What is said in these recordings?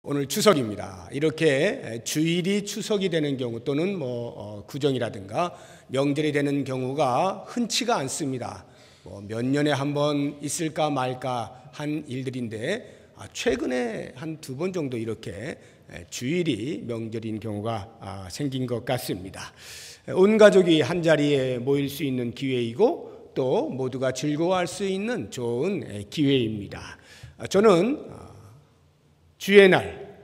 오늘 추석입니다. 이렇게 주일이 추석이 되는 경우 또는 구정이라든가 명절이 되는 경우가 흔치가 않습니다. 몇 년에 한 번 있을까 말까 한 일들인데 최근에 한 2번 정도 이렇게 주일이 명절인 경우가 생긴 것 같습니다. 온 가족이 한 자리에 모일 수 있는 기회이고 또 모두가 즐거워할 수 있는 좋은 기회입니다. 저는 주의 날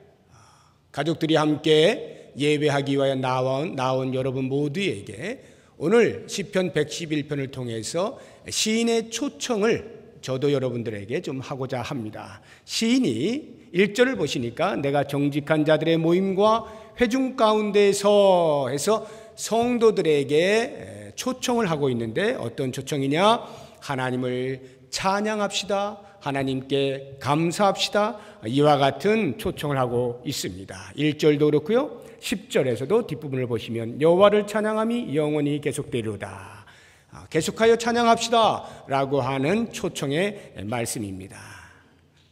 가족들이 함께 예배하기 위하여 나온 여러분 모두에게 오늘 시편 111편을 통해서 시인의 초청을 저도 여러분들에게 좀 하고자 합니다. 시인이 1절을 보시니까 내가 정직한 자들의 모임과 회중 가운데서 해서 성도들에게 초청을 하고 있는데 어떤 초청이냐? 하나님을 찬양합시다. 하나님께 감사합시다. 이와 같은 초청을 하고 있습니다. 1절도 그렇고요. 10절에서도 뒷부분을 보시면 여호와를 찬양함이 영원히 계속되리로다. 계속하여 찬양합시다 라고 하는 초청의 말씀입니다.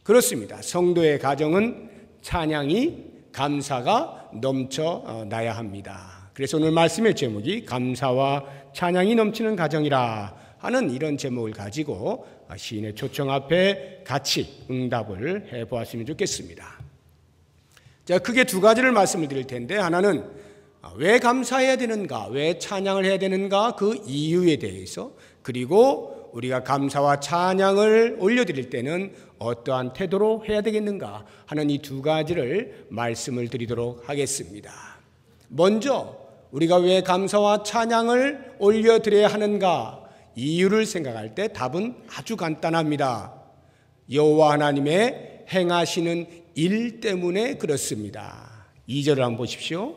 그렇습니다. 성도의 가정은 찬양이 감사가 넘쳐나야 합니다. 그래서 오늘 말씀의 제목이 감사와 찬양이 넘치는 가정이라 하는 이런 제목을 가지고 시인의 초청 앞에 같이 응답을 해보았으면 좋겠습니다. 자, 크게 2가지를 말씀을 드릴 텐데 하나는 왜 감사해야 되는가, 왜 찬양을 해야 되는가 그 이유에 대해서, 그리고 우리가 감사와 찬양을 올려드릴 때는 어떠한 태도로 해야 되겠는가 하는 이 2가지를 말씀을 드리도록 하겠습니다. 먼저 우리가 왜 감사와 찬양을 올려드려야 하는가 이유를 생각할 때 답은 아주 간단합니다. 여호와 하나님의 행하시는 일 때문에 그렇습니다. 2절을 한번 보십시오.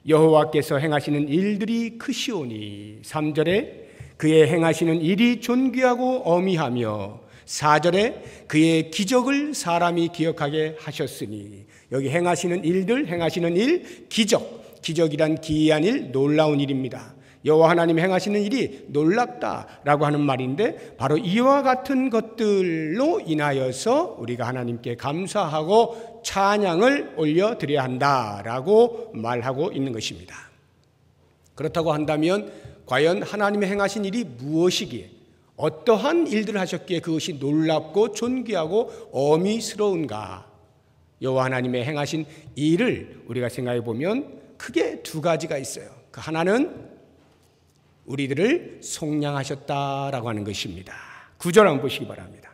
여호와께서 행하시는 일들이 크시오니. 3절에 그의 행하시는 일이 존귀하고 어미하며 4절에 그의 기적을 사람이 기억하게 하셨으니. 여기 행하시는 일들, 행하시는 일, 기적이란 기이한 일, 놀라운 일입니다. 여호와 하나님 행하시는 일이 놀랍다라고 하는 말인데 바로 이와 같은 것들로 인하여서 우리가 하나님께 감사하고 찬양을 올려드려야 한다라고 말하고 있는 것입니다. 그렇다고 한다면 과연 하나님의 행하신 일이 무엇이기에, 어떠한 일들을 하셨기에 그것이 놀랍고 존귀하고 어미스러운가? 여호와 하나님의 행하신 일을 우리가 생각해 보면 크게 2가지가 있어요. 그 하나는 우리들을 속량하셨다라고 하는 것입니다. 9절 한번 보시기 바랍니다.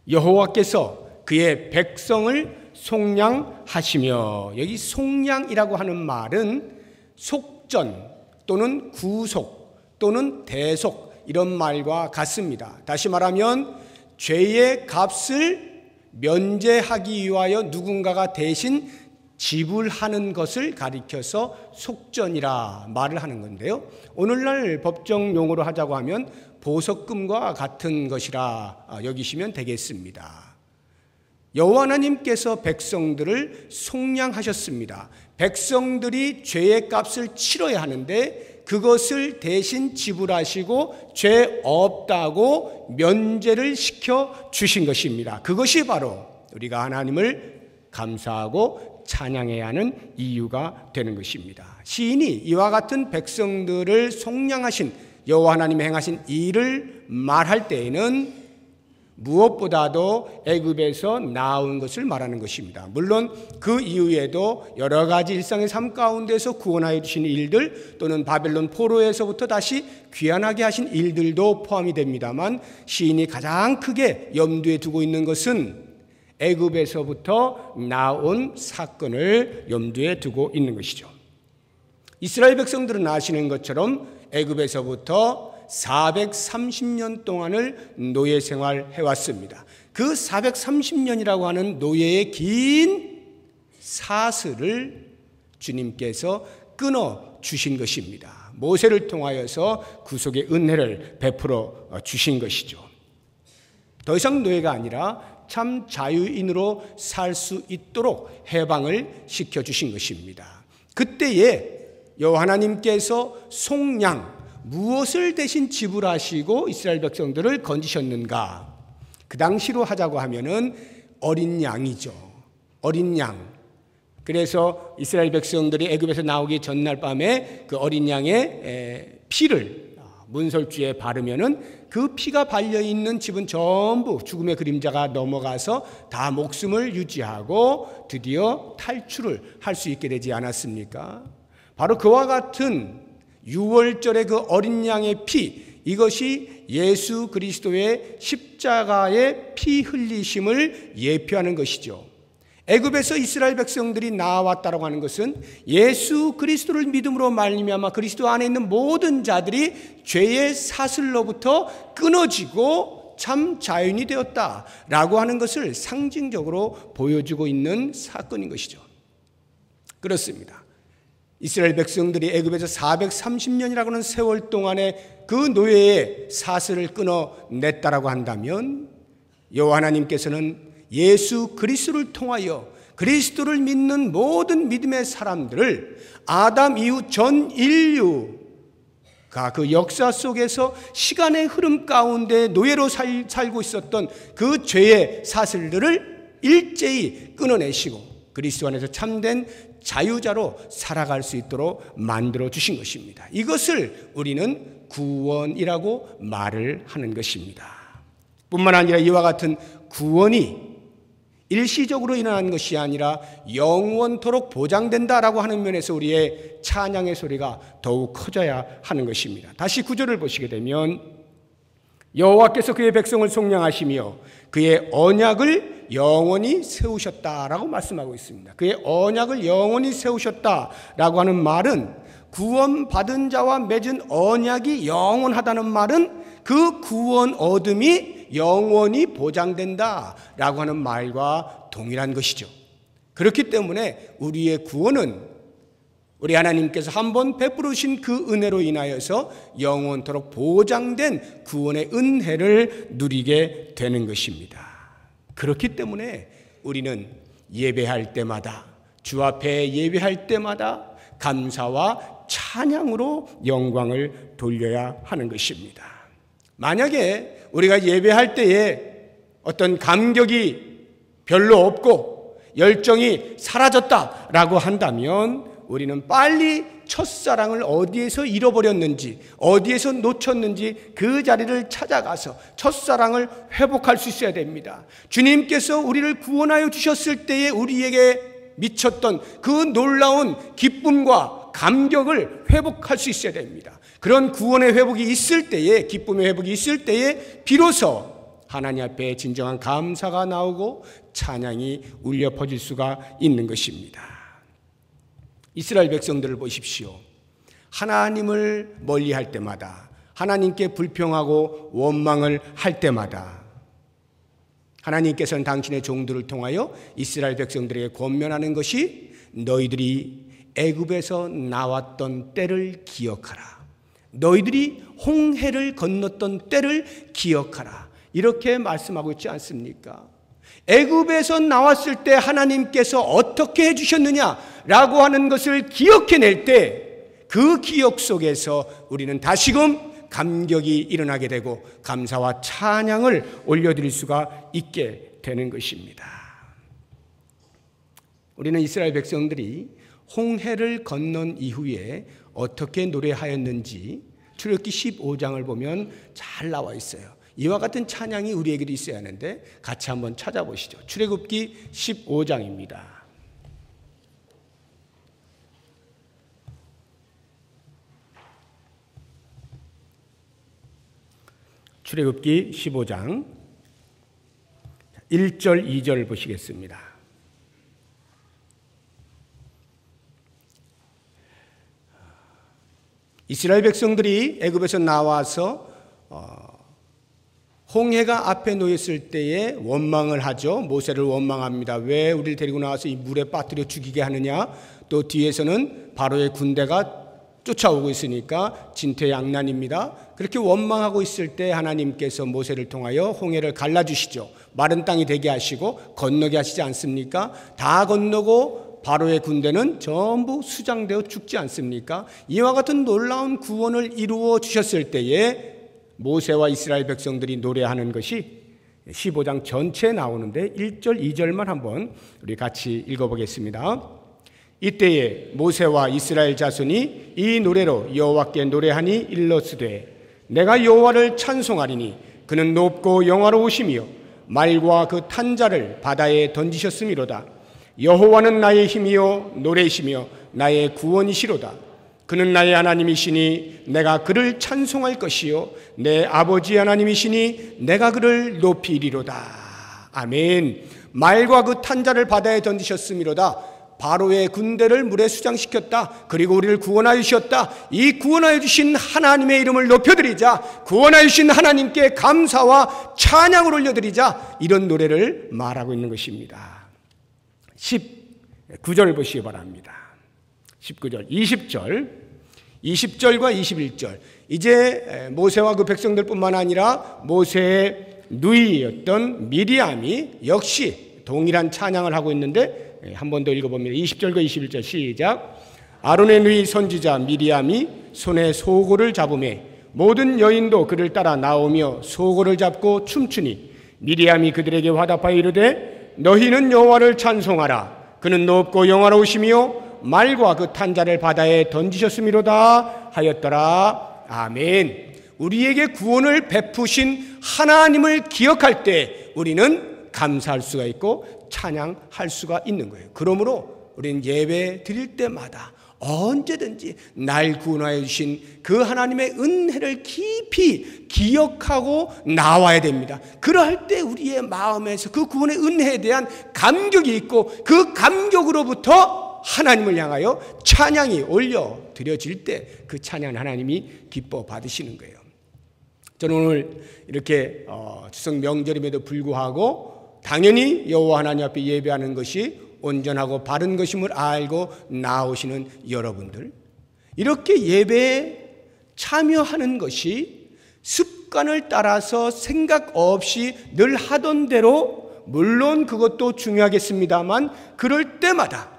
여호와께서 그의 백성을 속량하시며. 여기 속량이라고 하는 말은 속전 또는 구속 또는 대속 이런 말과 같습니다. 다시 말하면 죄의 값을 면제하기 위하여 누군가가 대신 지불하는 것을 가리켜서 속전이라 말을 하는 건데요. 오늘날 법정 용어로 하자고 하면 보석금과 같은 것이라 여기시면 되겠습니다. 여호와 하나님께서 백성들을 속량하셨습니다. 백성들이 죄의 값을 치러야 하는데 그것을 대신 지불하시고 죄 없다고 면제를 시켜 주신 것입니다. 그것이 바로 우리가 하나님을 감사하고 찬양해야 하는 이유가 되는 것입니다. 시인이 이와 같은 백성들을 속량하신 여호와 하나님의 행하신 일을 말할 때에는 무엇보다도 애굽에서 나온 것을 말하는 것입니다. 물론 그 이후에도 여러 가지 일상의 삶 가운데서 구원하여 주신 일들 또는 바벨론 포로에서부터 다시 귀환하게 하신 일들도 포함이 됩니다만 시인이 가장 크게 염두에 두고 있는 것은 애굽에서부터 나온 사건을 염두에 두고 있는 것이죠. 이스라엘 백성들은 아시는 것처럼 애굽에서부터 430년 동안을 노예 생활해 왔습니다. 그 430년이라고 하는 노예의 긴 사슬을 주님께서 끊어 주신 것입니다. 모세를 통하여서 구속의 은혜를 베풀어 주신 것이죠. 더 이상 노예가 아니라 참 자유인으로 살 수 있도록 해방을 시켜주신 것입니다. 그때에 여호와 하나님께서 속량, 무엇을 대신 지불하시고 이스라엘 백성들을 건지셨는가? 그 당시로 하자고 하면은 어린 양이죠. 어린 양. 그래서 이스라엘 백성들이 애굽에서 나오기 전날 밤에 그 어린 양의 피를 문설주에 바르면은 그 피가 발려 있는 집은 전부 죽음의 그림자가 넘어가서 다 목숨을 유지하고 드디어 탈출을 할 수 있게 되지 않았습니까? 바로 그와 같은 유월절의 그 어린 양의 피, 이것이 예수 그리스도의 십자가의 피 흘리심을 예표하는 것이죠. 애굽에서 이스라엘 백성들이 나왔다라고 하는 것은 예수 그리스도를 믿음으로 말미암아 그리스도 안에 있는 모든 자들이 죄의 사슬로부터 끊어지고 참 자연이 되었다라고 하는 것을 상징적으로 보여주고 있는 사건인 것이죠. 그렇습니다. 이스라엘 백성들이 애굽에서 430년이라고 하는 세월 동안에 그 노예의 사슬을 끊어냈다라고 한다면 여호와 하나님께서는 예수 그리스도를 통하여 그리스도를 믿는 모든 믿음의 사람들을 아담 이후 전 인류가 그 역사 속에서 시간의 흐름 가운데 노예로 살고 있었던 그 죄의 사슬들을 일제히 끊어내시고 그리스도 안에서 참된 자유자로 살아갈 수 있도록 만들어 주신 것입니다. 이것을 우리는 구원이라고 말을 하는 것입니다. 뿐만 아니라 이와 같은 구원이 일시적으로 일어난 것이 아니라 영원토록 보장된다라고 하는 면에서 우리의 찬양의 소리가 더욱 커져야 하는 것입니다. 다시 9절을 보시게 되면 여호와께서 그의 백성을 속량하시며 그의 언약을 영원히 세우셨다라고 말씀하고 있습니다. 그의 언약을 영원히 세우셨다라고 하는 말은 구원받은 자와 맺은 언약이 영원하다는 말은 그 구원 얻음이 영원히 보장된다라고 하는 말과 동일한 것이죠. 그렇기 때문에 우리의 구원은 우리 하나님께서 한번 베푸르신 그 은혜로 인하여서 영원토록 보장된 구원의 은혜를 누리게 되는 것입니다. 그렇기 때문에 우리는 예배할 때마다 주 앞에 예배할 때마다 감사와 찬양으로 영광을 돌려야 하는 것입니다. 만약에 우리가 예배할 때에 어떤 감격이 별로 없고 열정이 사라졌다라고 한다면 우리는 빨리 첫사랑을 어디에서 잃어버렸는지 어디에서 놓쳤는지 그 자리를 찾아가서 첫사랑을 회복할 수 있어야 됩니다. 주님께서 우리를 구원하여 주셨을 때에 우리에게 미쳤던 그 놀라운 기쁨과 감격을 회복할 수 있어야 됩니다. 그런 구원의 회복이 있을 때에, 기쁨의 회복이 있을 때에 비로소 하나님 앞에 진정한 감사가 나오고 찬양이 울려 퍼질 수가 있는 것입니다. 이스라엘 백성들을 보십시오. 하나님을 멀리할 때마다, 하나님께 불평하고 원망을 할 때마다 하나님께서는 당신의 종들을 통하여 이스라엘 백성들에게 권면하는 것이 너희들이 애굽에서 나왔던 때를 기억하라. 너희들이 홍해를 건넜던 때를 기억하라. 이렇게 말씀하고 있지 않습니까? 애굽에서 나왔을 때 하나님께서 어떻게 해주셨느냐라고 하는 것을 기억해낼 때 그 기억 속에서 우리는 다시금 감격이 일어나게 되고 감사와 찬양을 올려드릴 수가 있게 되는 것입니다. 우리는 이스라엘 백성들이 홍해를 건넌 이후에 어떻게 노래하였는지 출애굽기 15장을 보면 잘 나와 있어요. 이와 같은 찬양이 우리에게도 있어야 하는데 같이 한번 찾아보시죠. 출애굽기 15장입니다. 출애굽기 15장 1절 2절 보시겠습니다. 이스라엘 백성들이 애굽에서 나와서 홍해가 앞에 놓였을 때에 원망을 하죠. 모세를 원망합니다. 왜 우리를 데리고 나와서 이 물에 빠뜨려 죽이게 하느냐. 또 뒤에서는 바로의 군대가 쫓아오고 있으니까 진퇴양난입니다. 그렇게 원망하고 있을 때 하나님께서 모세를 통하여 홍해를 갈라주시죠. 마른 땅이 되게 하시고 건너게 하시지 않습니까? 다 건너고 바로의 군대는 전부 수장되어 죽지 않습니까? 이와 같은 놀라운 구원을 이루어 주셨을 때에 모세와 이스라엘 백성들이 노래하는 것이 15장 전체에 나오는데 1절, 2절만 한번 우리 같이 읽어보겠습니다. 이때에 모세와 이스라엘 자손이 이 노래로 여호와께 노래하니 일러스되 내가 여호와를 찬송하리니 그는 높고 영화로우시며 말과 그 탄자를 바다에 던지셨음이로다. 여호와는 나의 힘이요 노래시며 나의 구원이시로다. 그는 나의 하나님이시니 내가 그를 찬송할 것이요 내 아버지 하나님이시니 내가 그를 높이리로다. 아멘. 말과 그 탄자를 바다에 던지셨음이로다. 바로의 군대를 물에 수장시켰다. 그리고 우리를 구원하여 주셨다. 이 구원하여 주신 하나님의 이름을 높여드리자. 구원하여 주신 하나님께 감사와 찬양을 올려드리자. 이런 노래를 말하고 있는 것입니다. 19절 보시기 바랍니다. 19절, 20절과 21절. 이제 모세와 그 백성들뿐만 아니라 모세의 누이였던 미리암이 역시 동일한 찬양을 하고 있는데 한 번 더 읽어봅니다. 20절과 21절 시작. 아론의 누이 선지자 미리암이 손에 소고를 잡으매 모든 여인도 그를 따라 나오며 소고를 잡고 춤추니 미리암이 그들에게 화답하여 이르되 너희는 여호와를 찬송하라. 그는 높고 영화로우시며 말과 그 탄자를 바다에 던지셨음이로다 하였더라. 아멘. 우리에게 구원을 베푸신 하나님을 기억할 때 우리는 감사할 수가 있고 찬양할 수가 있는 거예요. 그러므로 우리는 예배 드릴 때마다 언제든지 날 구원하여 주신 그 하나님의 은혜를 깊이 기억하고 나와야 됩니다. 그럴 때 우리의 마음에서 그 구원의 은혜에 대한 감격이 있고 그 감격으로부터 하나님을 향하여 찬양이 올려 드려질 때 그 찬양 하나님이 기뻐 받으시는 거예요. 저는 오늘 이렇게 추석 명절임에도 불구하고 당연히 여호와 하나님 앞에 예배하는 것이 온전하고 바른 것임을 알고 나오시는 여러분들, 이렇게 예배에 참여하는 것이 습관을 따라서 생각 없이 늘 하던 대로, 물론 그것도 중요하겠습니다만 그럴 때마다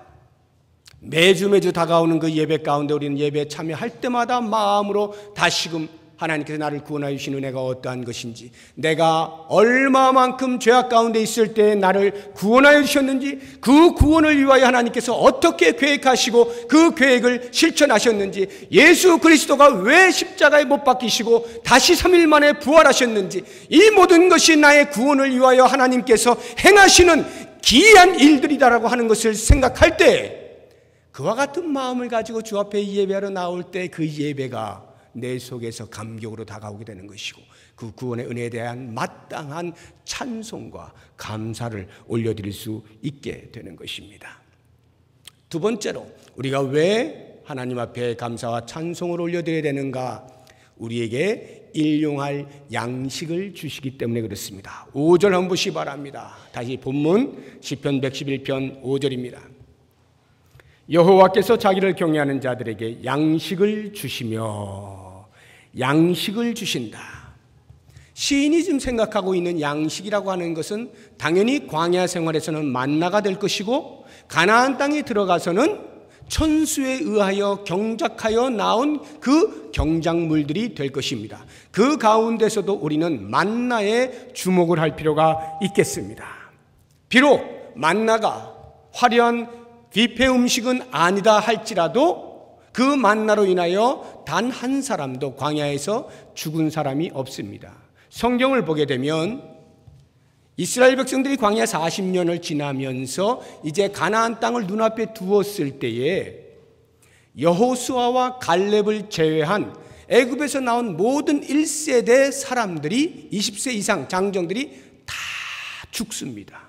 매주 다가오는 그 예배 가운데 우리는 예배에 참여할 때마다 마음으로 다시금 하나님께서 나를 구원하여 주신 은혜가 어떠한 것인지, 내가 얼마만큼 죄악 가운데 있을 때 나를 구원하여 주셨는지, 그 구원을 위하여 하나님께서 어떻게 계획하시고 그 계획을 실천하셨는지, 예수 그리스도가 왜 십자가에 못 박히시고 다시 3일 만에 부활하셨는지, 이 모든 것이 나의 구원을 위하여 하나님께서 행하시는 기이한 일들이다라고 하는 것을 생각할 때, 그와 같은 마음을 가지고 주 앞에 예배하러 나올 때 그 예배가 내 속에서 감격으로 다가오게 되는 것이고, 그 구원의 은혜에 대한 마땅한 찬송과 감사를 올려드릴 수 있게 되는 것입니다. 두 번째로, 우리가 왜 하나님 앞에 감사와 찬송을 올려드려야 되는가? 우리에게 일용할 양식을 주시기 때문에 그렇습니다. 5절 한번 보시기 바랍니다. 다시 본문 시편 111편 5절입니다. 여호와께서 자기를 경외하는 자들에게 양식을 주시며, 양식을 주신다. 시인이 지금 생각하고 있는 양식이라고 하는 것은 당연히 광야 생활에서는 만나가 될 것이고, 가나안 땅에 들어가서는 천수에 의하여 경작하여 나온 그 경작물들이 될 것입니다. 그 가운데서도 우리는 만나에 주목을 할 필요가 있겠습니다. 비록 만나가 화려한 뷔페 음식은 아니다 할지라도 그 만나로 인하여 단 한 사람도 광야에서 죽은 사람이 없습니다. 성경을 보게 되면 이스라엘 백성들이 광야 40년을 지나면서 이제 가나안 땅을 눈앞에 두었을 때에 여호수아와 갈렙을 제외한 애굽에서 나온 모든 1세대 사람들이, 20세 이상 장정들이 다 죽습니다.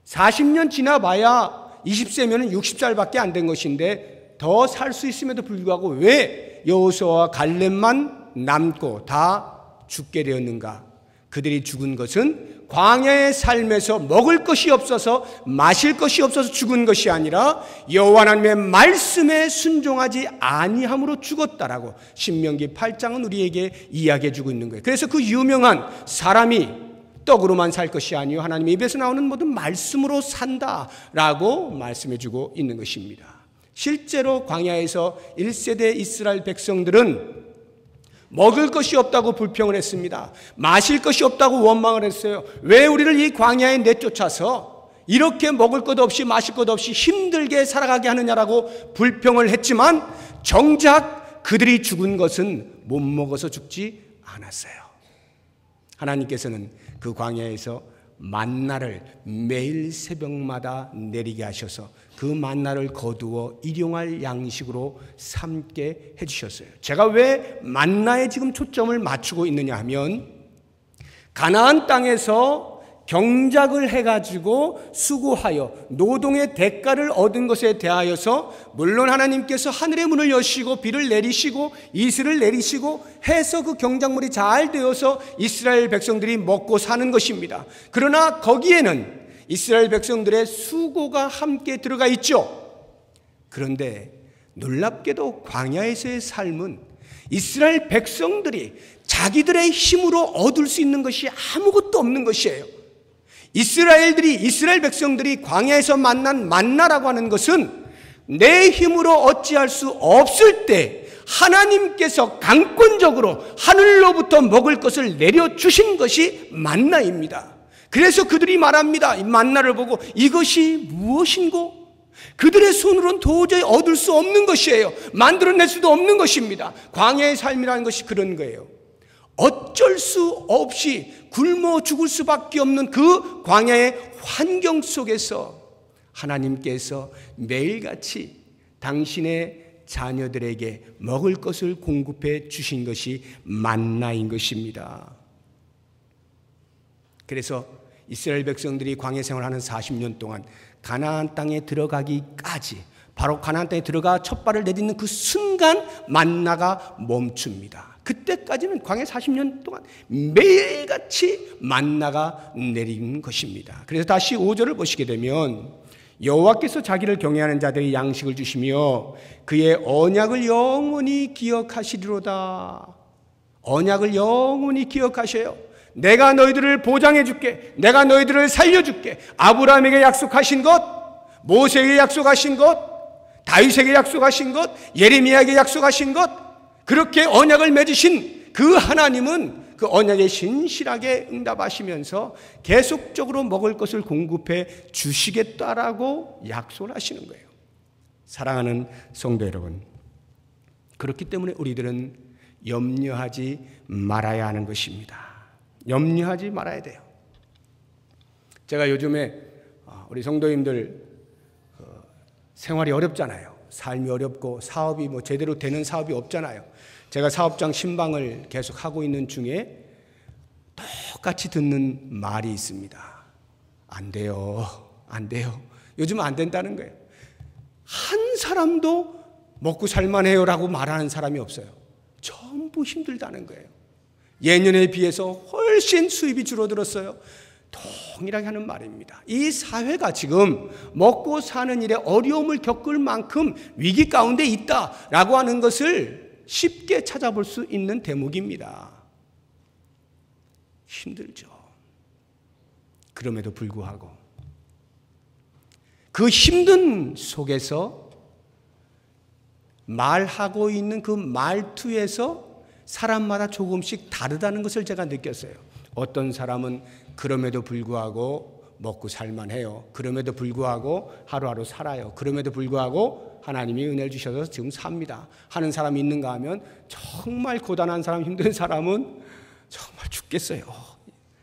40년 지나봐야 20세면 60살밖에 안 된 것인데 더 살 수 있음에도 불구하고 왜 여호수아와 갈렙만 남고 다 죽게 되었는가? 그들이 죽은 것은 광야의 삶에서 먹을 것이 없어서, 마실 것이 없어서 죽은 것이 아니라 여호와 하나님의 말씀에 순종하지 아니함으로 죽었다라고 신명기 8장은 우리에게 이야기해 주고 있는 거예요. 그래서 그 유명한 사람이 떡으로만 살 것이 아니요 하나님의 입에서 나오는 모든 말씀으로 산다라고 말씀해 주고 있는 것입니다. 실제로 광야에서 1세대 이스라엘 백성들은 먹을 것이 없다고 불평을 했습니다. 마실 것이 없다고 원망을 했어요. 왜 우리를 이 광야에 내쫓아서 이렇게 먹을 것 없이 마실 것 없이 힘들게 살아가게 하느냐라고 불평을 했지만 정작 그들이 죽은 것은 못 먹어서 죽지 않았어요. 하나님께서는 그 광야에서 만나를 매일 새벽마다 내리게 하셔서 그 만나를 거두어 일용할 양식으로 삼게 해주셨어요. 제가 왜 만나에 지금 초점을 맞추고 있느냐 하면 가나안 땅에서 경작을 해가지고 수고하여 노동의 대가를 얻은 것에 대하여서 물론 하나님께서 하늘의 문을 여시고 비를 내리시고 이슬을 내리시고 해서 그 경작물이 잘 되어서 이스라엘 백성들이 먹고 사는 것입니다. 그러나 거기에는 이스라엘 백성들의 수고가 함께 들어가 있죠. 그런데 놀랍게도 광야에서의 삶은 이스라엘 백성들이 자기들의 힘으로 얻을 수 있는 것이 아무것도 없는 것이에요. 이스라엘 백성들이 광야에서 만난 만나라고 하는 것은 내 힘으로 어찌할 수 없을 때 하나님께서 강권적으로 하늘로부터 먹을 것을 내려주신 것이 만나입니다. 그래서 그들이 말합니다. 이 만나를 보고 이것이 무엇인고? 그들의 손으로는 도저히 얻을 수 없는 것이에요. 만들어낼 수도 없는 것입니다. 광야의 삶이라는 것이 그런 거예요. 어쩔 수 없이 굶어 죽을 수밖에 없는 그 광야의 환경 속에서 하나님께서 매일같이 당신의 자녀들에게 먹을 것을 공급해 주신 것이 만나인 것입니다. 그래서 이스라엘 백성들이 광야 생활하는 40년 동안 가나안 땅에 들어가기까지 바로 가나안 땅에 들어가 첫 발을 내딛는 그 순간 만나가 멈춥니다. 그때까지는 광야 40년 동안 매일같이 만나가 내린 것입니다. 그래서 다시 5절을 보시게 되면 여호와께서 자기를 경외하는 자들이 양식을 주시며 그의 언약을 영원히 기억하시리로다. 언약을 영원히 기억하셔요. 내가 너희들을 보장해 줄게. 내가 너희들을 살려줄게. 아브라함에게 약속하신 것, 모세에게 약속하신 것, 다윗에게 약속하신 것, 예레미야에게 약속하신 것, 그렇게 언약을 맺으신 그 하나님은 그 언약에 신실하게 응답하시면서 계속적으로 먹을 것을 공급해 주시겠다라고 약속을 하시는 거예요. 사랑하는 성도 여러분, 그렇기 때문에 우리들은 염려하지 말아야 하는 것입니다. 염려하지 말아야 돼요. 제가 요즘에 우리 성도님들 생활이 어렵잖아요. 삶이 어렵고 사업이 제대로 되는 사업이 없잖아요. 제가 사업장 신방을 계속 하고 있는 중에 똑같이 듣는 말이 있습니다. 안 돼요. 안 돼요. 요즘 안 된다는 거예요. 한 사람도 먹고 살만해요라고 말하는 사람이 없어요. 전부 힘들다는 거예요. 예년에 비해서 훨씬 수입이 줄어들었어요. 동일하게 하는 말입니다. 이 사회가 지금 먹고 사는 일에 어려움을 겪을 만큼 위기 가운데 있다라고 하는 것을 쉽게 찾아볼 수 있는 대목입니다. 힘들죠. 그럼에도 불구하고 그 힘든 속에서 말하고 있는 그 말투에서 사람마다 조금씩 다르다는 것을 제가 느꼈어요. 어떤 사람은 그럼에도 불구하고 먹고 살만해요. 그럼에도 불구하고 하루하루 살아요. 그럼에도 불구하고 하나님이 은혜를 주셔서 지금 삽니다 하는 사람이 있는가 하면 정말 고단한 사람, 힘든 사람은 정말 죽겠어요.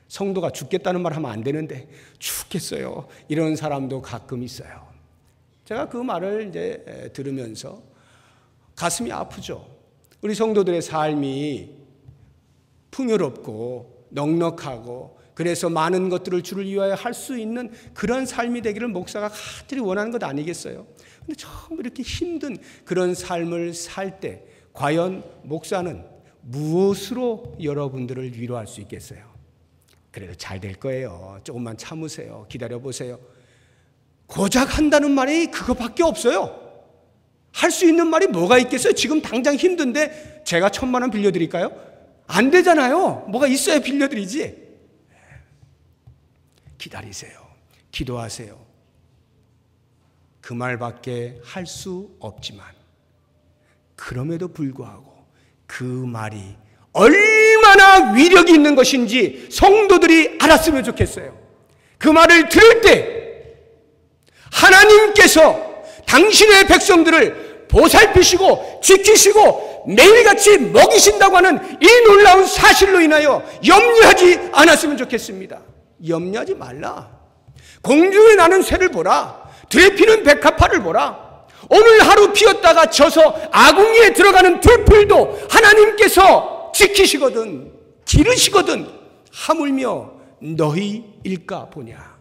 성도가 죽겠다는 말 하면 안 되는데 죽겠어요. 이런 사람도 가끔 있어요. 제가 그 말을 이제 들으면서 가슴이 아프죠. 우리 성도들의 삶이 풍요롭고 넉넉하고 그래서 많은 것들을 주를 위하여 할 수 있는 그런 삶이 되기를 목사가 간절히 원하는 것 아니겠어요? 근데 처음 이렇게 힘든 그런 삶을 살 때 과연 목사는 무엇으로 여러분들을 위로할 수 있겠어요? 그래도 잘 될 거예요. 조금만 참으세요. 기다려보세요. 고작 한다는 말이 그거밖에 없어요. 할 수 있는 말이 뭐가 있겠어요? 지금 당장 힘든데 제가 1,000만 원 빌려드릴까요? 안 되잖아요. 뭐가 있어야 빌려드리지. 기다리세요. 기도하세요. 그 말밖에 할 수 없지만 그럼에도 불구하고 그 말이 얼마나 위력이 있는 것인지 성도들이 알았으면 좋겠어요. 그 말을 들을 때 하나님께서 당신의 백성들을 보살피시고 지키시고 매일같이 먹이신다고 하는 이 놀라운 사실로 인하여 염려하지 않았으면 좋겠습니다. 염려하지 말라. 공중에 나는 새를 보라. 들에 피는 백합화를 보라. 오늘 하루 피었다가 져서 아궁이에 들어가는 들풀도 하나님께서 지키시거든 기르시거든 하물며 너희일까 보냐.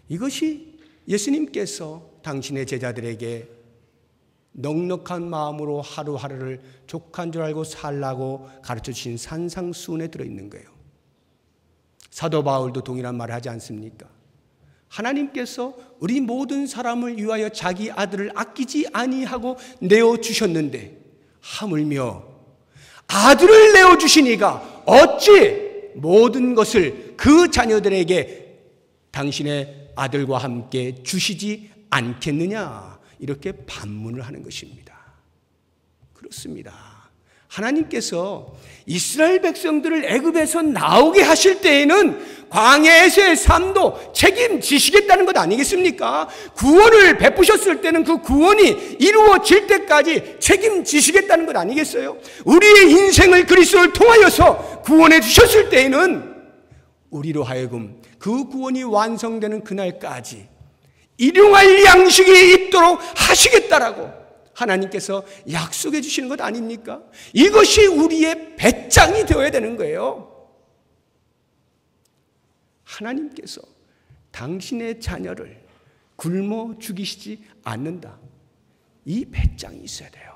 이것이 예수님께서 당신의 제자들에게 넉넉한 마음으로 하루하루를 족한 줄 알고 살라고 가르쳐주신 산상수훈에 들어있는 거예요. 사도 바울도 동일한 말을 하지 않습니까? 하나님께서 우리 모든 사람을 위하여 자기 아들을 아끼지 아니하고 내어주셨는데 하물며 아들을 내어주시니가 어찌 모든 것을 그 자녀들에게 당신의 아들과 함께 주시지 않겠느냐, 이렇게 반문을 하는 것입니다. 그렇습니다. 하나님께서 이스라엘 백성들을 애굽에서 나오게 하실 때에는 광야에서의 삶도 책임지시겠다는 것 아니겠습니까? 구원을 베푸셨을 때는 그 구원이 이루어질 때까지 책임지시겠다는 것 아니겠어요? 우리의 인생을 그리스도를 통하여서 구원해 주셨을 때에는 우리로 하여금 그 구원이 완성되는 그날까지 일용할 양식이 있도록 하시겠다라고 하나님께서 약속해 주시는 것 아닙니까? 이것이 우리의 배짱이 되어야 되는 거예요. 하나님께서 당신의 자녀를 굶어 죽이시지 않는다. 이 배짱이 있어야 돼요.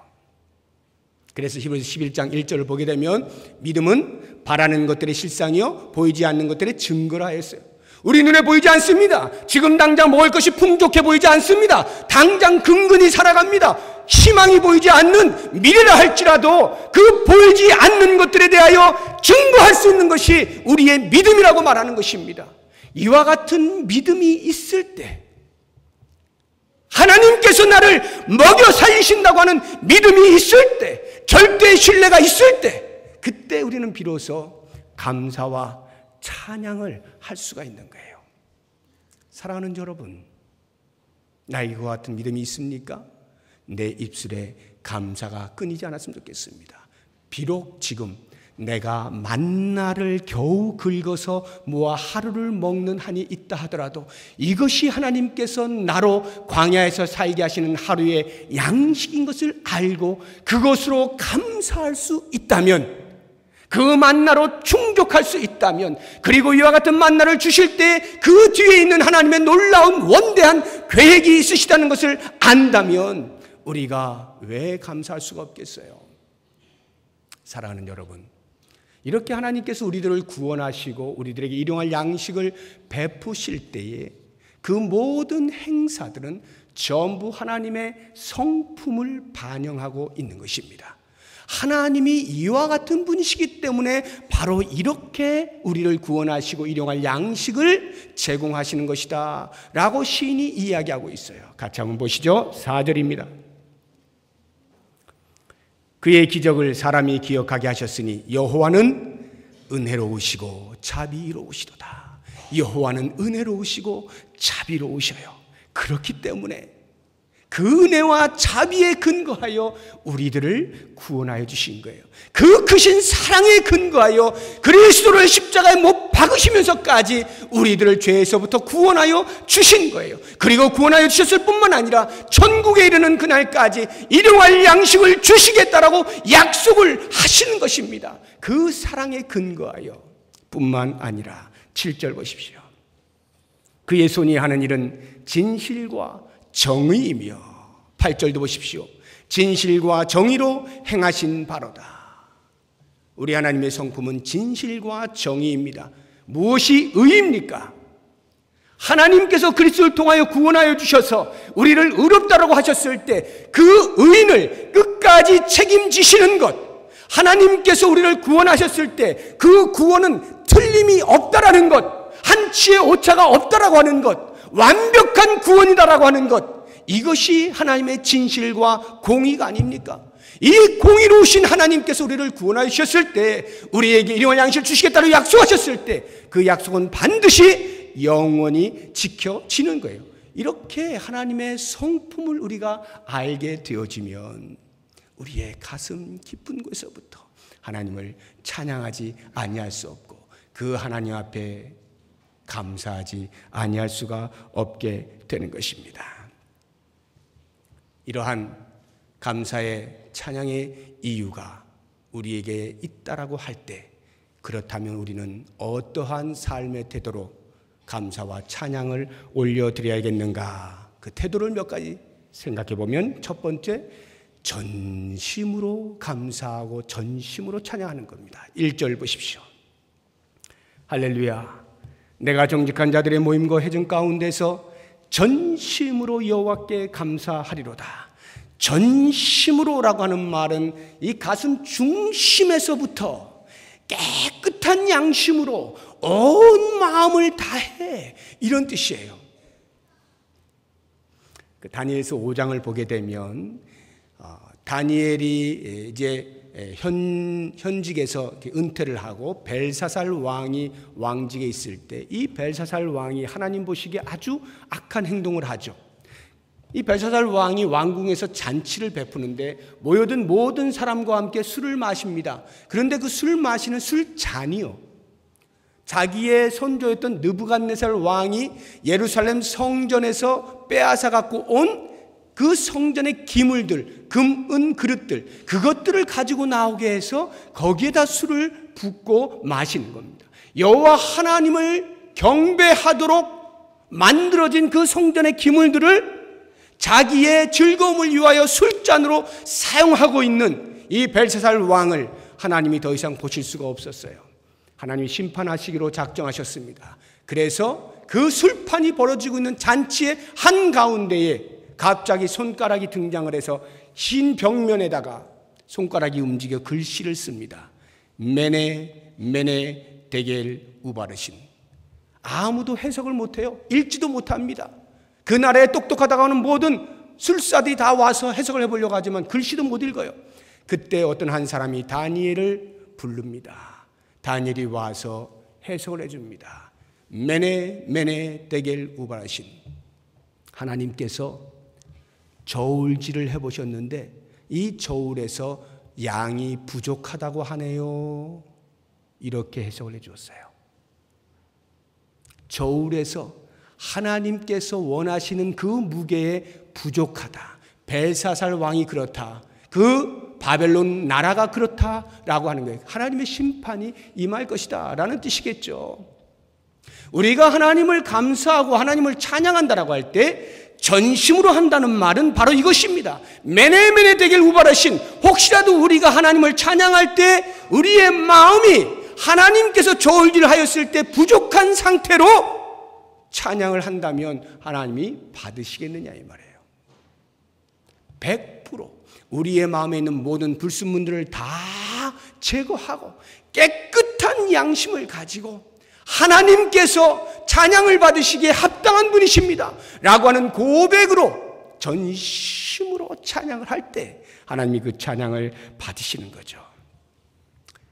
그래서 히브리서 11장 1절을 보게 되면 믿음은 바라는 것들의 실상이요 보이지 않는 것들의 증거라 했어요. 우리 눈에 보이지 않습니다. 지금 당장 먹을 것이 풍족해 보이지 않습니다. 당장 근근히 살아갑니다. 희망이 보이지 않는 미래라 할지라도 그 보이지 않는 것들에 대하여 증거할 수 있는 것이 우리의 믿음이라고 말하는 것입니다. 이와 같은 믿음이 있을 때, 하나님께서 나를 먹여 살리신다고 하는 믿음이 있을 때, 절대 신뢰가 있을 때, 그때 우리는 비로소 감사와 찬양을 할 수가 있는 거예요. 사랑하는 여러분, 나에게 그와 같은 믿음이 있습니까? 내 입술에 감사가 끊이지 않았으면 좋겠습니다. 비록 지금 내가 만나를 겨우 긁어서 모아 하루를 먹는 한이 있다 하더라도 이것이 하나님께서 나로 광야에서 살게 하시는 하루의 양식인 것을 알고 그것으로 감사할 수 있다면, 그 만나로 충족할 수 있다면, 그리고 이와 같은 만나를 주실 때 그 뒤에 있는 하나님의 놀라운 원대한 계획이 있으시다는 것을 안다면 우리가 왜 감사할 수가 없겠어요? 사랑하는 여러분, 이렇게 하나님께서 우리들을 구원하시고 우리들에게 일용할 양식을 베푸실 때에 그 모든 행사들은 전부 하나님의 성품을 반영하고 있는 것입니다. 하나님이 이와 같은 분이시기 때문에 바로 이렇게 우리를 구원하시고 일용할 양식을 제공하시는 것이다 라고 시인이 이야기하고 있어요. 같이 한번 보시죠. 4절입니다. 그의 기적을 사람이 기억하게 하셨으니 여호와는 은혜로우시고 자비로우시도다. 여호와는 은혜로우시고 자비로우셔요. 그렇기 때문에 그 은혜와 자비에 근거하여 우리들을 구원하여 주신 거예요. 그 크신 사랑에 근거하여 그리스도를 십자가에 못 박으시면서까지 우리들을 죄에서부터 구원하여 주신 거예요. 그리고 구원하여 주셨을 뿐만 아니라 천국에 이르는 그날까지 일용할 양식을 주시겠다라고 약속을 하시는 것입니다. 그 사랑에 근거하여 뿐만 아니라 7절 보십시오. 그의 손이 하는 일은 진실과 정의이며, 8절도 보십시오. 진실과 정의로 행하신 바로다. 우리 하나님의 성품은 진실과 정의입니다. 무엇이 의입니까? 하나님께서 그리스도를 통하여 구원하여 주셔서 우리를 의롭다라고 하셨을 때 그 의인을 끝까지 책임지시는 것, 하나님께서 우리를 구원하셨을 때 그 구원은 틀림이 없다라는 것, 한치의 오차가 없다라고 하는 것, 완벽한 구원이다라고 하는 것, 이것이 하나님의 진실과 공의가 아닙니까? 이 공의로우신 하나님께서 우리를 구원하셨을 때, 우리에게 일용할 양식을 주시겠다고 약속하셨을 때 그 약속은 반드시 영원히 지켜지는 거예요. 이렇게 하나님의 성품을 우리가 알게 되어지면 우리의 가슴 깊은 곳에서부터 하나님을 찬양하지 아니할 수 없고 그 하나님 앞에 감사하지 아니할 수가 없게 되는 것입니다. 이러한 감사의 찬양의 이유가 우리에게 있다라고 할 때, 그렇다면 우리는 어떠한 삶의 태도로 감사와 찬양을 올려드려야겠는가? 그 태도를 몇 가지 생각해 보면, 첫 번째, 전심으로 감사하고 전심으로 찬양하는 겁니다. 1절 보십시오. 할렐루야. 내가 정직한 자들의 모임과 회중 가운데서 전심으로 여호와께 감사하리로다. 전심으로라고 하는 말은 이 가슴 중심에서부터 깨끗한 양심으로 온 마음을 다해, 이런 뜻이에요. 그 다니엘서 5장을 보게 되면 다니엘이 이제 현직에서 은퇴를 하고 벨사살 왕이 왕직에 있을 때, 이 벨사살 왕이 하나님 보시기에 아주 악한 행동을 하죠. 이 벨사살 왕이 왕궁에서 잔치를 베푸는데 모여든 모든 사람과 함께 술을 마십니다. 그런데 그 술 마시는 술잔이요, 자기의 선조였던 느부갓네살 왕이 예루살렘 성전에서 빼앗아 갖고 온 그 성전의 기물들, 금, 은 그릇들, 그것들을 가지고 나오게 해서 거기에다 술을 붓고 마시는 겁니다. 여호와 하나님을 경배하도록 만들어진 그 성전의 기물들을 자기의 즐거움을 위하여 술잔으로 사용하고 있는 이 벨사살 왕을 하나님이 더 이상 보실 수가 없었어요. 하나님이 심판하시기로 작정하셨습니다. 그래서 그 술판이 벌어지고 있는 잔치의 한가운데에 갑자기 손가락이 등장을 해서 흰 벽면에다가 손가락이 움직여 글씨를 씁니다. 메네 메네 데겔 우바르신. 아무도 해석을 못해요. 읽지도 못합니다. 그 나라에 똑똑하다고 하는 모든 술사들이 다 와서 해석을 해보려고 하지만 글씨도 못 읽어요. 그때 어떤 한 사람이 다니엘을 부릅니다. 다니엘이 와서 해석을 해줍니다. 메네 메네 데겔 우바르신. 하나님께서 저울질을 해보셨는데 이 저울에서 양이 부족하다고 하네요. 이렇게 해석을 해주었어요. 저울에서 하나님께서 원하시는 그 무게에 부족하다. 벨사살 왕이 그렇다. 그 바벨론 나라가 그렇다라고 하는 거예요. 하나님의 심판이 임할 것이다 라는 뜻이겠죠. 우리가 하나님을 감사하고 하나님을 찬양한다라고 할 때 전심으로 한다는 말은 바로 이것입니다. 메네메네 데겔 우바르신. 혹시라도 우리가 하나님을 찬양할 때 우리의 마음이 하나님께서 저울질을 하였을 때 부족한 상태로 찬양을 한다면 하나님이 받으시겠느냐 이 말이에요. 100% 우리의 마음에 있는 모든 불순물들을 다 제거하고 깨끗한 양심을 가지고 하나님께서 찬양을 받으시기에 합당한 분이십니다 라고 하는 고백으로 전심으로 찬양을 할 때 하나님이 그 찬양을 받으시는 거죠.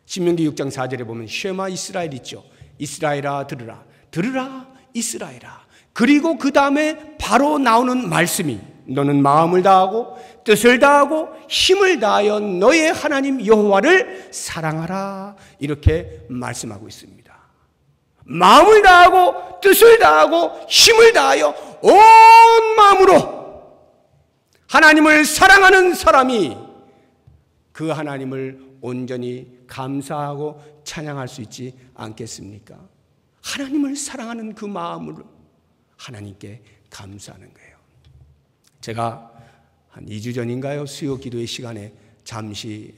신명기 6장 4절에 보면 쉐마 이스라엘 있죠. 이스라엘아 들으라, 들으라 이스라엘아. 그리고 그 다음에 바로 나오는 말씀이 너는 마음을 다하고 뜻을 다하고 힘을 다하여 너의 하나님 여호와를 사랑하라, 이렇게 말씀하고 있습니다. 마음을 다하고 뜻을 다하고 힘을 다하여 온 마음으로 하나님을 사랑하는 사람이 그 하나님을 온전히 감사하고 찬양할 수 있지 않겠습니까? 하나님을 사랑하는 그 마음으로 하나님께 감사하는 거예요. 제가 한 2주 전인가요? 수요 기도의 시간에 잠시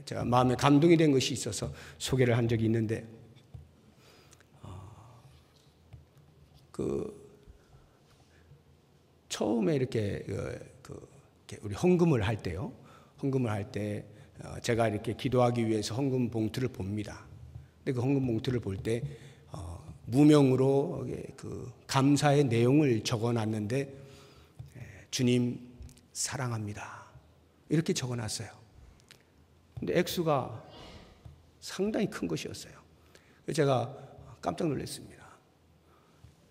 제가 마음에 감동이 된 것이 있어서 소개를 한 적이 있는데, 처음에 이렇게 우리 헌금을 할 때요. 헌금을 할 때 제가 이렇게 기도하기 위해서 헌금 봉투를 봅니다. 근데 그 헌금 봉투를 볼 때 무명으로 그 감사의 내용을 적어놨는데 주님 사랑합니다 이렇게 적어놨어요. 근데 액수가 상당히 큰 것이었어요. 제가 깜짝 놀랐습니다.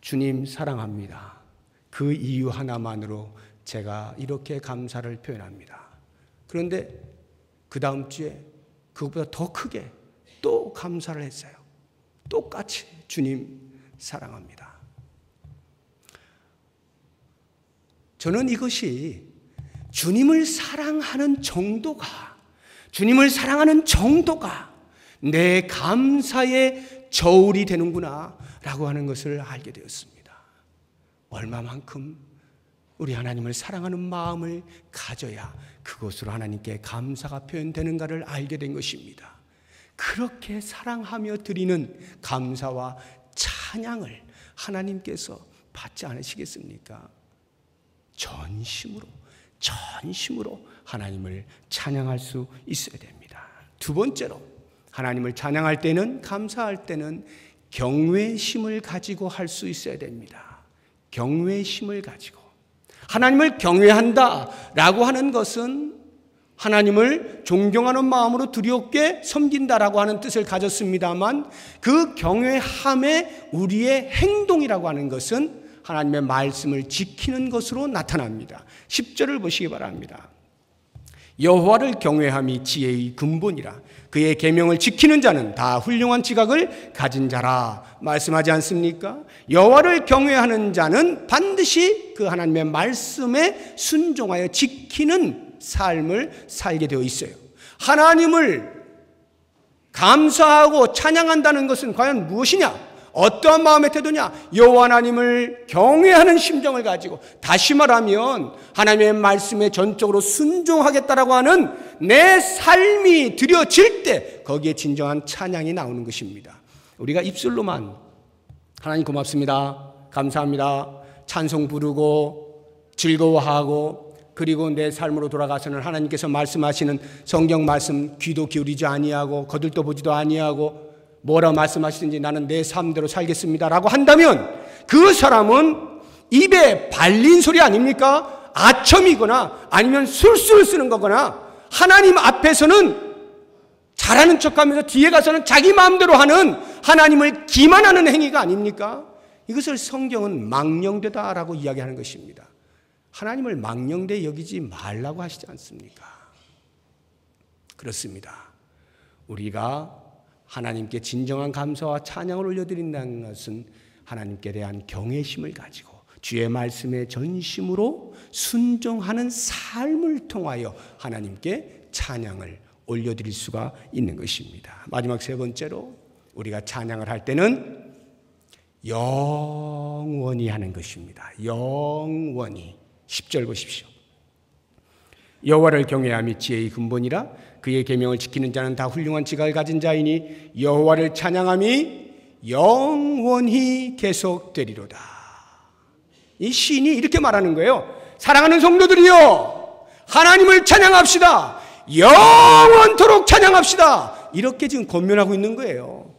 주님 사랑합니다. 그 이유 하나만으로 제가 이렇게 감사를 표현합니다. 그런데 그 다음 주에 그것보다 더 크게 또 감사를 했어요. 똑같이 주님 사랑합니다. 저는 이것이 주님을 사랑하는 정도가 내 감사의 저울이 되는구나 라고 하는 것을 알게 되었습니다. 얼마만큼 우리 하나님을 사랑하는 마음을 가져야 그것으로 하나님께 감사가 표현되는가를 알게 된 것입니다. 그렇게 사랑하며 드리는 감사와 찬양을 하나님께서 받지 않으시겠습니까? 전심으로 하나님을 찬양할 수 있어야 됩니다. 두 번째로 하나님을 찬양할 때는, 감사할 때는 경외심을 가지고 할 수 있어야 됩니다. 경외심을 가지고. 하나님을 경외한다라고 하는 것은 하나님을 존경하는 마음으로 두렵게 섬긴다라고 하는 뜻을 가졌습니다만, 그 경외함의 우리의 행동이라고 하는 것은 하나님의 말씀을 지키는 것으로 나타납니다. 10절을 보시기 바랍니다. 여호와를 경외함이 지혜의 근본이라. 그의 계명을 지키는 자는 다 훌륭한 지각을 가진 자라 말씀하지 않습니까? 여호와를 경외하는 자는 반드시 그 하나님의 말씀에 순종하여 지키는 삶을 살게 되어 있어요. 하나님을 감사하고 찬양한다는 것은 과연 무엇이냐? 어떠한 마음의 태도냐? 여호와 하나님을 경외하는 심정을 가지고, 다시 말하면 하나님의 말씀에 전적으로 순종하겠다라고 하는 내 삶이 드려질 때 거기에 진정한 찬양이 나오는 것입니다. 우리가 입술로만 하나님 고맙습니다, 감사합니다, 찬송 부르고 즐거워하고, 그리고 내 삶으로 돌아가서는 하나님께서 말씀하시는 성경 말씀 귀도 기울이지 아니하고 거들떠 보지도 아니하고 뭐라 말씀하시든지 나는 내 삶대로 살겠습니다라고 한다면 그 사람은 입에 발린 소리 아닙니까? 아첨이거나 아니면 술수를 쓰는 거거나 하나님 앞에서는 잘하는 척하면서 뒤에 가서는 자기 마음대로 하는, 하나님을 기만하는 행위가 아닙니까? 이것을 성경은 망령되다라고 이야기하는 것입니다. 하나님을 망령되이 여기지 말라고 하시지 않습니까? 그렇습니다. 우리가 하나님께 진정한 감사와 찬양을 올려드린다는 것은 하나님께 대한 경외심을 가지고 주의 말씀에 전심으로 순종하는 삶을 통하여 하나님께 찬양을 올려드릴 수가 있는 것입니다. 마지막 세 번째로 우리가 찬양을 할 때는 영원히 하는 것입니다. 영원히. 10절 보십시오. 여호와를 경외함이 지혜의 근본이라. 그의 계명을 지키는 자는 다 훌륭한 지각을 가진 자이니 여호와를 찬양함이 영원히 계속되리로다. 이 시인이 이렇게 말하는 거예요. 사랑하는 성도들이여, 하나님을 찬양합시다. 영원토록 찬양합시다. 이렇게 지금 권면하고 있는 거예요.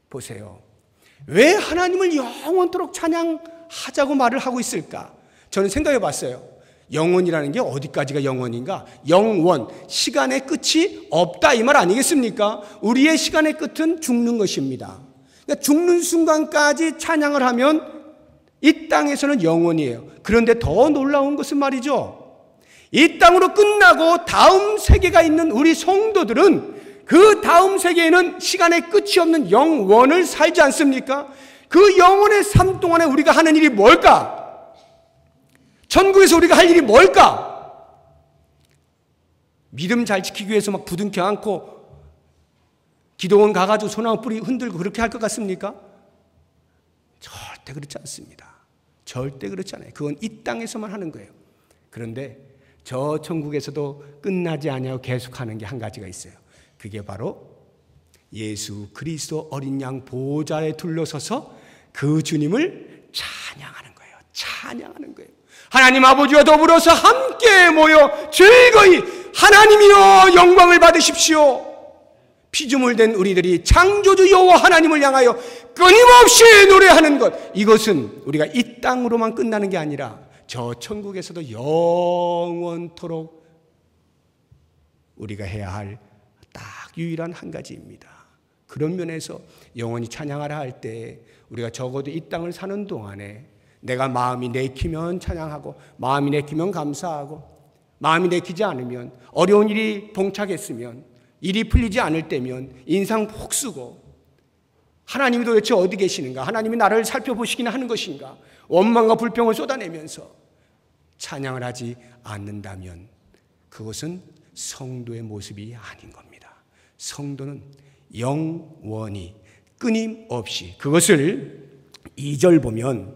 보세요. 왜 하나님을 영원토록 찬양하자고 말을 하고 있을까? 저는 생각해 봤어요. 영원이라는 게 어디까지가 영원인가? 영원, 시간의 끝이 없다 이 말 아니겠습니까? 우리의 시간의 끝은 죽는 것입니다. 그러니까 죽는 순간까지 찬양을 하면 이 땅에서는 영원이에요. 그런데 더 놀라운 것은 말이죠, 이 땅으로 끝나고 다음 세계가 있는 우리 성도들은 그 다음 세계에는 시간의 끝이 없는 영원을 살지 않습니까? 그 영원의 삶 동안에 우리가 하는 일이 뭘까? 천국에서 우리가 할 일이 뭘까? 믿음 잘 지키기 위해서 막 부둥켜 안고 기도원 가가지고 소나무 뿌리 흔들고 그렇게 할 것 같습니까? 절대 그렇지 않습니다. 절대 그렇지 않아요. 그건 이 땅에서만 하는 거예요. 그런데 저 천국에서도 끝나지 아니하고 계속하는 게 한 가지가 있어요. 그게 바로 예수 그리스도 어린 양 보좌에 둘러서서 그 주님을 찬양하는 거예요. 찬양하는 거예요. 하나님 아버지와 더불어서 함께 모여 즐거이 하나님이여 영광을 받으십시오. 피조물 된 우리들이 창조주 여호와 하나님을 향하여 끊임없이 노래하는 것, 이것은 우리가 이 땅으로만 끝나는 게 아니라 저 천국에서도 영원토록 우리가 해야 할 딱 유일한 한 가지입니다. 그런 면에서 영원히 찬양하라 할 때 우리가 적어도 이 땅을 사는 동안에 내가 마음이 내키면 찬양하고 마음이 내키면 감사하고 마음이 내키지 않으면 어려운 일이 봉착했으면 일이 풀리지 않을 때면 인상 푹 쓰고 하나님이 도대체 어디 계시는가? 하나님이 나를 살펴보시기는 하는 것인가? 원망과 불평을 쏟아내면서 찬양을 하지 않는다면 그것은 성도의 모습이 아닌 겁니다. 성도는 영원히 끊임없이 그것을 2절 보면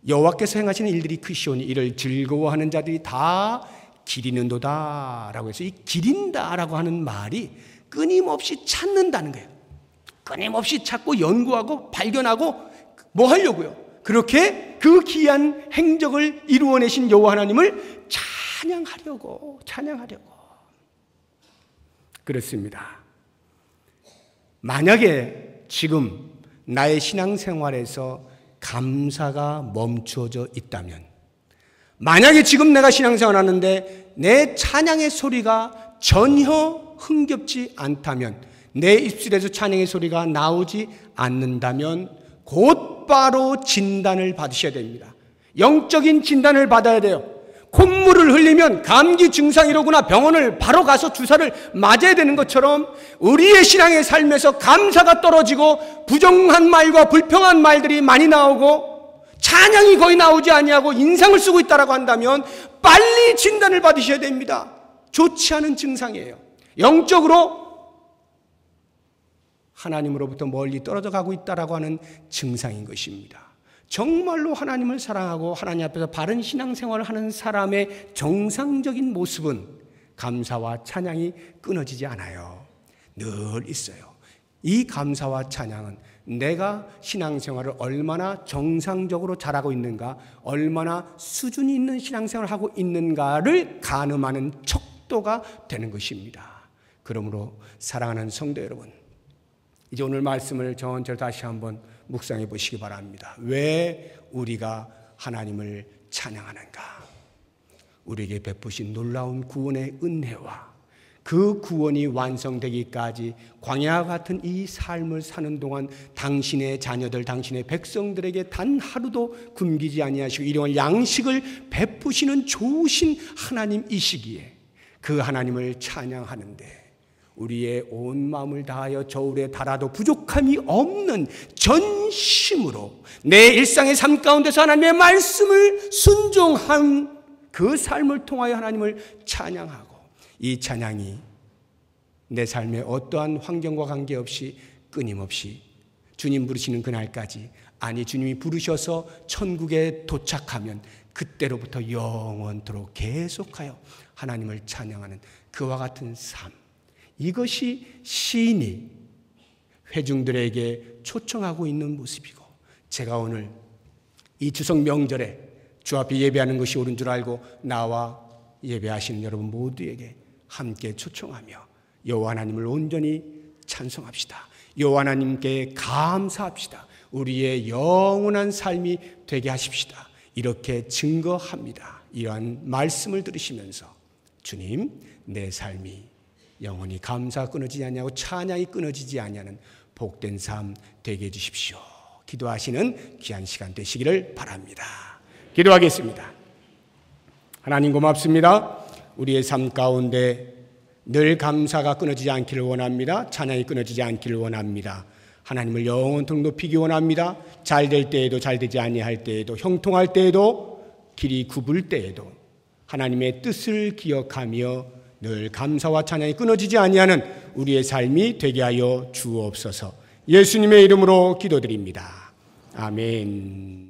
여호와께서 행하시는 일들이 크시오니 이를 즐거워하는 자들이 다 기리는도다 라고 해서 이 기린다라고 하는 말이 끊임없이 찾는다는 거예요. 끊임없이 찾고 연구하고 발견하고 뭐 하려고요? 그렇게 그 귀한 행적을 이루어내신 여호와 하나님을 찬양하려고 그렇습니다. 만약에 지금 나의 신앙생활에서 감사가 멈춰져 있다면, 만약에 지금 내가 신앙생활 하는데 내 찬양의 소리가 전혀 흥겹지 않다면, 내 입술에서 찬양의 소리가 나오지 않는다면 곧바로 진단을 받으셔야 됩니다. 영적인 진단을 받아야 돼요. 콧물을 흘리면 감기 증상이로구나 병원을 바로 가서 주사를 맞아야 되는 것처럼 우리의 신앙의 삶에서 감사가 떨어지고 부정한 말과 불평한 말들이 많이 나오고 찬양이 거의 나오지 아니하고 인상을 쓰고 있다라고 한다면 빨리 진단을 받으셔야 됩니다. 좋지 않은 증상이에요. 영적으로 하나님으로부터 멀리 떨어져 가고 있다라고 하는 증상인 것입니다. 정말로 하나님을 사랑하고 하나님 앞에서 바른 신앙생활을 하는 사람의 정상적인 모습은 감사와 찬양이 끊어지지 않아요. 늘 있어요. 이 감사와 찬양은 내가 신앙생활을 얼마나 정상적으로 잘하고 있는가, 얼마나 수준이 있는 신앙생활을 하고 있는가를 가늠하는 척도가 되는 것입니다. 그러므로 사랑하는 성도 여러분, 이제 오늘 말씀을 전체를 다시 한번 묵상해 보시기 바랍니다. 왜 우리가 하나님을 찬양하는가? 우리에게 베푸신 놀라운 구원의 은혜와 그 구원이 완성되기까지 광야 같은 이 삶을 사는 동안 당신의 자녀들, 당신의 백성들에게 단 하루도 굶기지 아니하시고 일용할 양식을 베푸시는 좋으신 하나님이시기에 그 하나님을 찬양하는데 우리의 온 마음을 다하여 저울에 달아도 부족함이 없는 전심으로 내 일상의 삶 가운데서 하나님의 말씀을 순종한 그 삶을 통하여 하나님을 찬양하고, 이 찬양이 내 삶의 어떠한 환경과 관계없이 끊임없이 주님 부르시는 그날까지, 아니 주님이 부르셔서 천국에 도착하면 그때로부터 영원토록 계속하여 하나님을 찬양하는 그와 같은 삶, 이것이 시인이 회중들에게 초청하고 있는 모습이고, 제가 오늘 이 추석 명절에 주 앞에 예배하는 것이 옳은 줄 알고 나와 예배하시는 여러분 모두에게 함께 초청하며 여호와 하나님을 온전히 찬송합시다. 여호와 하나님께 감사합시다. 우리의 영원한 삶이 되게 하십시다. 이렇게 증거합니다. 이러한 말씀을 들으시면서 주님, 내 삶이 영원히 감사가 끊어지지 아니하고 찬양이 끊어지지 아니하는 복된 삶 되게 해주십시오. 기도하시는 귀한 시간 되시기를 바랍니다. 기도하겠습니다. 하나님 고맙습니다. 우리의 삶 가운데 늘 감사가 끊어지지 않기를 원합니다. 찬양이 끊어지지 않기를 원합니다. 하나님을 영원토록 높이기 원합니다. 잘 될 때에도 잘 되지 아니할 때에도 형통할 때에도 길이 굽을 때에도 하나님의 뜻을 기억하며 늘 감사와 찬양이 끊어지지 아니하는 우리의 삶이 되게 하여 주옵소서. 예수님의 이름으로 기도드립니다. 아멘.